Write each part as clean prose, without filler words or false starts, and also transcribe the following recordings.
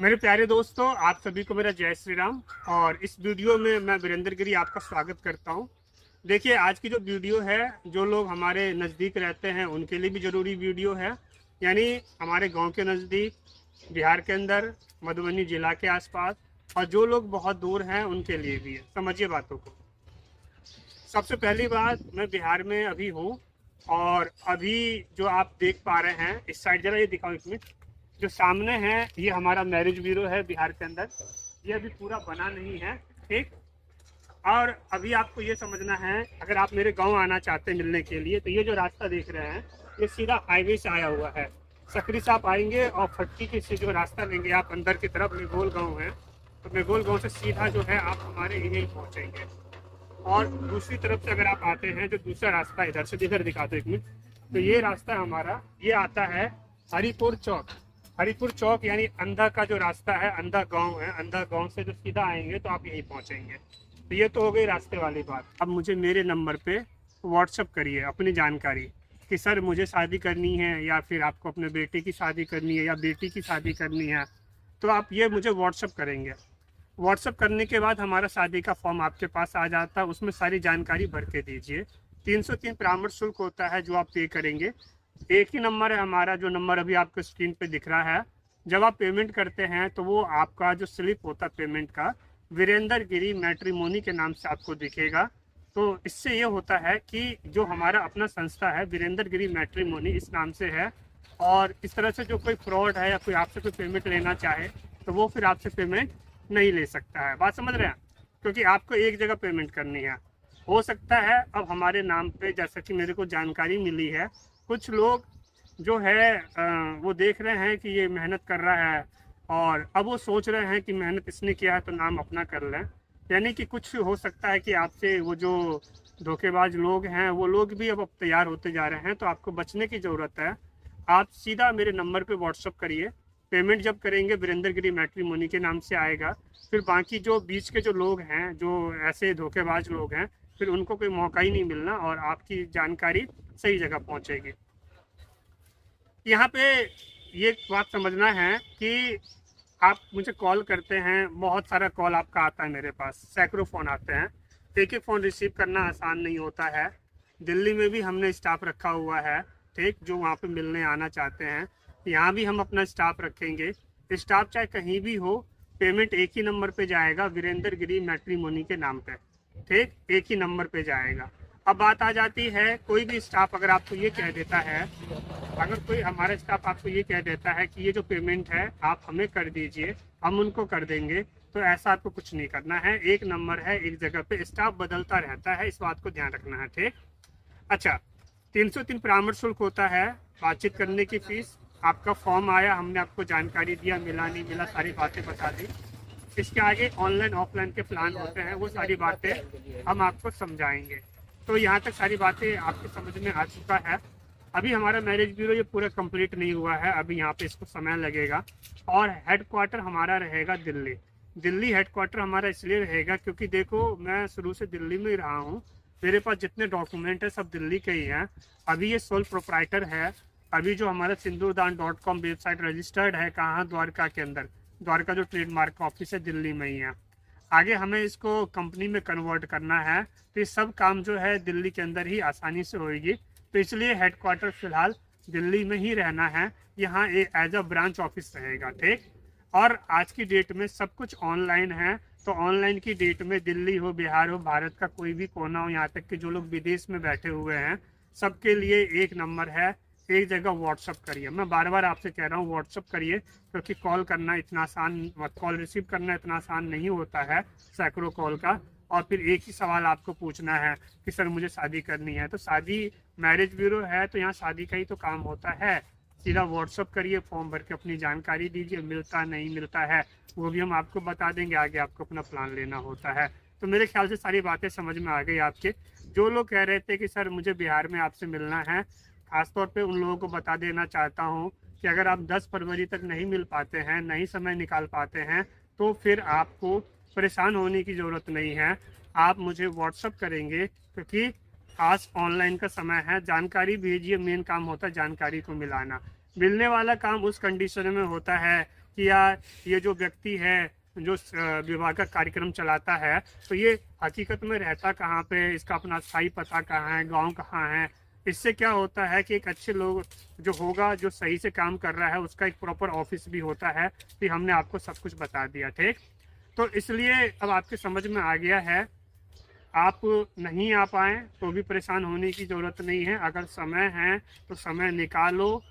मेरे प्यारे दोस्तों, आप सभी को मेरा जय श्री राम। और इस वीडियो में मैं वीरेंद्र गिरी आपका स्वागत करता हूं। देखिए, आज की जो वीडियो है, जो लोग हमारे नज़दीक रहते हैं उनके लिए भी ज़रूरी वीडियो है। यानी हमारे गांव के नज़दीक, बिहार के अंदर, मधुबनी जिला के आसपास, और जो लोग बहुत दूर हैं उनके लिए भी है। समझिए बातों को। सबसे पहली बात, मैं बिहार में अभी हूँ। और अभी जो आप देख पा रहे हैं, इस साइड जरा ये दिखाओ, इसमें जो सामने है ये हमारा मैरिज ब्यूरो है बिहार के अंदर। ये अभी पूरा बना नहीं है, ठीक। और अभी आपको ये समझना है, अगर आप मेरे गांव आना चाहते हैं मिलने के लिए, तो ये जो रास्ता देख रहे हैं ये सीधा हाईवे से आया हुआ है। सकरी से आप आएंगे और फटकी के से जो रास्ता लेंगे आप अंदर की तरफ, मेघोल गाँव है, तो मेघोल गाँव से सीधा जो है आप हमारे यहीं पहुँचेंगे। और दूसरी तरफ से अगर आप आते हैं, जो दूसरा रास्ता इधर से, इधर दिखा दो एक मिनट, तो ये रास्ता हमारा ये आता है हरिपुर चौक। हरिपुर चौक यानी अंधा का जो रास्ता है, अंधा गांव है, अंधा गांव से जो सीधा आएंगे तो आप यहीं पहुंचेंगे। तो ये तो हो गई रास्ते वाली बात। अब मुझे मेरे नंबर पे व्हाट्सअप करिए अपनी जानकारी कि सर मुझे शादी करनी है, या फिर आपको अपने बेटे की शादी करनी है, या बेटी की शादी करनी है, तो आप ये मुझे व्हाट्सअप करेंगे। व्हाट्सअप करने के बाद हमारा शादी का फॉर्म आपके पास आ जाता है, उसमें सारी जानकारी भर के दीजिए। 303 परामर्श शुल्क होता है जो आप पे करेंगे। एक ही नंबर है हमारा, जो नंबर अभी आपको स्क्रीन पे दिख रहा है। जब आप पेमेंट करते हैं तो वो आपका जो स्लिप होता है पेमेंट का, वीरेंद्र गिरी मैट्रिमोनी के नाम से आपको दिखेगा। तो इससे ये होता है कि जो हमारा अपना संस्था है वीरेंद्र गिरी मैट्रिमोनी, इस नाम से है। और इस तरह से जो कोई फ्रॉड है या कोई आपसे कोई पेमेंट लेना चाहे तो वो फिर आपसे पेमेंट नहीं ले सकता है। बात समझ रहे हैं? क्योंकि आपको एक जगह पेमेंट करनी है। हो सकता है अब हमारे नाम पे, जैसा कि मेरे को जानकारी मिली है, कुछ लोग जो है वो देख रहे हैं कि ये मेहनत कर रहा है, और अब वो सोच रहे हैं कि मेहनत इसने किया है तो नाम अपना कर लें। यानी कि कुछ हो सकता है कि आपसे वो जो धोखेबाज लोग हैं वो लोग भी अब तैयार होते जा रहे हैं। तो आपको बचने की ज़रूरत है। आप सीधा मेरे नंबर पे व्हाट्सअप करिए। पेमेंट जब करेंगे वीरेंद्र गिरी मैट्रिमोनी के नाम से आएगा। फिर बाकी जो बीच के जो लोग हैं, जो ऐसे धोखेबाज लोग हैं, फिर उनको कोई मौका ही नहीं मिलना और आपकी जानकारी सही जगह पहुंचेगी। यहाँ पे ये बात समझना है कि आप मुझे कॉल करते हैं, बहुत सारा कॉल आपका आता है मेरे पास, सैकड़ों फ़ोन आते हैं। एक एक फ़ोन रिसीव करना आसान नहीं होता है। दिल्ली में भी हमने स्टाफ रखा हुआ है, ठीक, जो वहाँ पे मिलने आना चाहते हैं। यहाँ भी हम अपना स्टाफ रखेंगे। स्टाफ चाहे कहीं भी हो, पेमेंट एक ही नंबर पे जाएगा, वीरेंद्र गिरी मैट्रिमोनी के नाम पे, ठीक, एक ही नंबर पे जाएगा। अब बात आ जाती है, कोई भी स्टाफ अगर आपको ये कह देता है, अगर कोई हमारा स्टाफ आपको ये कह देता है कि ये जो पेमेंट है आप हमें कर दीजिए, हम उनको कर देंगे, तो ऐसा आपको कुछ नहीं करना है। एक नंबर है, एक जगह पे स्टाफ बदलता रहता है, इस बात को ध्यान रखना है, ठीक। अच्छा, 303 परामर्श शुल्क होता है, बातचीत करने की फीस। आपका फॉर्म आया, हमने आपको जानकारी दिया, मिला नहीं मिला सारी बातें बता दी। इसके आगे ऑनलाइन ऑफलाइन के प्लान होते हैं, वो सारी बातें हम आपको समझाएंगे। तो यहाँ तक सारी बातें आपके समझ में आ चुका है। अभी हमारा मैरिज ब्यूरो ये पूरा कंप्लीट नहीं हुआ है, अभी यहाँ पे इसको समय लगेगा। और हेड क्वार्टर हमारा रहेगा दिल्ली। दिल्ली हेड क्वार्टर हमारा इसलिए रहेगा क्योंकि देखो, मैं शुरू से दिल्ली में ही रहा हूँ। मेरे पास जितने डॉक्यूमेंट है सब दिल्ली के ही हैं। अभी ये सोल प्रोप्राइटर है। अभी जो हमारा सिंदूरदान.com वेबसाइट रजिस्टर्ड है, कहाँ, द्वारका के अंदर। द्वारका जो ट्रेडमार्क ऑफिस है दिल्ली में ही है। आगे हमें इसको कंपनी में कन्वर्ट करना है, तो ये सब काम जो है दिल्ली के अंदर ही आसानी से होएगी। तो इसलिए हेडक्वार्टर फिलहाल दिल्ली में ही रहना है। यहाँ एज अ ब्रांच ऑफिस रहेगा, ठीक। और आज की डेट में सब कुछ ऑनलाइन है। तो ऑनलाइन की डेट में दिल्ली हो, बिहार हो, भारत का कोई भी कोना हो, यहाँ तक कि जो लोग विदेश में बैठे हुए हैं, सबके लिए एक नंबर है। एक जगह व्हाट्सअप करिए, मैं बार बार आपसे कह रहा हूँ व्हाट्सअप करिए, क्योंकि कॉल करना इतना आसान, कॉल रिसीव करना इतना आसान नहीं होता है, सैकड़ों कॉल का। और फिर एक ही सवाल आपको पूछना है कि सर मुझे शादी करनी है, तो शादी, मैरिज ब्यूरो है तो यहाँ शादी का ही तो काम होता है। सीधा व्हाट्सअप करिए, फॉर्म भर के अपनी जानकारी दीजिए, मिलता नहीं मिलता है वो भी हम आपको बता देंगे, आगे आपको अपना प्लान लेना होता है। तो मेरे ख्याल से सारी बातें समझ में आ गई आपके। जो लोग कह रहे थे कि सर मुझे बिहार में आपसे मिलना है, खासतौर पे उन लोगों को बता देना चाहता हूँ कि अगर आप 10 फरवरी तक नहीं मिल पाते हैं, नहीं समय निकाल पाते हैं, तो फिर आपको परेशान होने की ज़रूरत नहीं है। आप मुझे व्हाट्सअप करेंगे, क्योंकि खास ऑनलाइन का समय है। जानकारी भेजिए, मेन काम होता है जानकारी को मिलाना। मिलने वाला काम उस कंडीशन में होता है कि यार ये जो व्यक्ति है जो विवाह का कार्यक्रम चलाता है, तो ये हकीकत में रहता कहाँ पे, इसका अपना स्थायी पता कहाँ है, गांव कहाँ है। इससे क्या होता है कि एक अच्छे लोग जो होगा, जो सही से काम कर रहा है, उसका एक प्रॉपर ऑफिस भी होता है। फिर हमने आपको सब कुछ बता दिया, ठीक। तो इसलिए अब आपके समझ में आ गया है। आप नहीं आ पाए तो भी परेशान होने की ज़रूरत नहीं है। अगर समय है तो समय निकालो,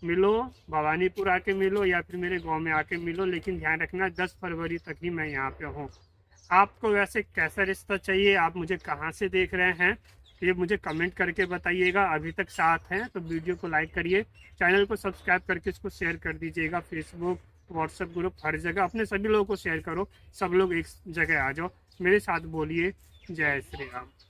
मिलो, भवानीपुर आके मिलो या फिर मेरे गांव में आके मिलो। लेकिन ध्यान रखना 10 फरवरी तक ही मैं यहाँ पे हूँ। आपको वैसे कैसा रिश्ता चाहिए, आप मुझे कहाँ से देख रहे हैं, ये मुझे कमेंट करके बताइएगा। अभी तक साथ हैं तो वीडियो को लाइक करिए, चैनल को सब्सक्राइब करके इसको शेयर कर दीजिएगा। फेसबुक, व्हाट्सएप ग्रुप, हर जगह अपने सभी लोगों को शेयर करो। सब लोग एक जगह आ जाओ, मेरे साथ बोलिए जय श्री राम।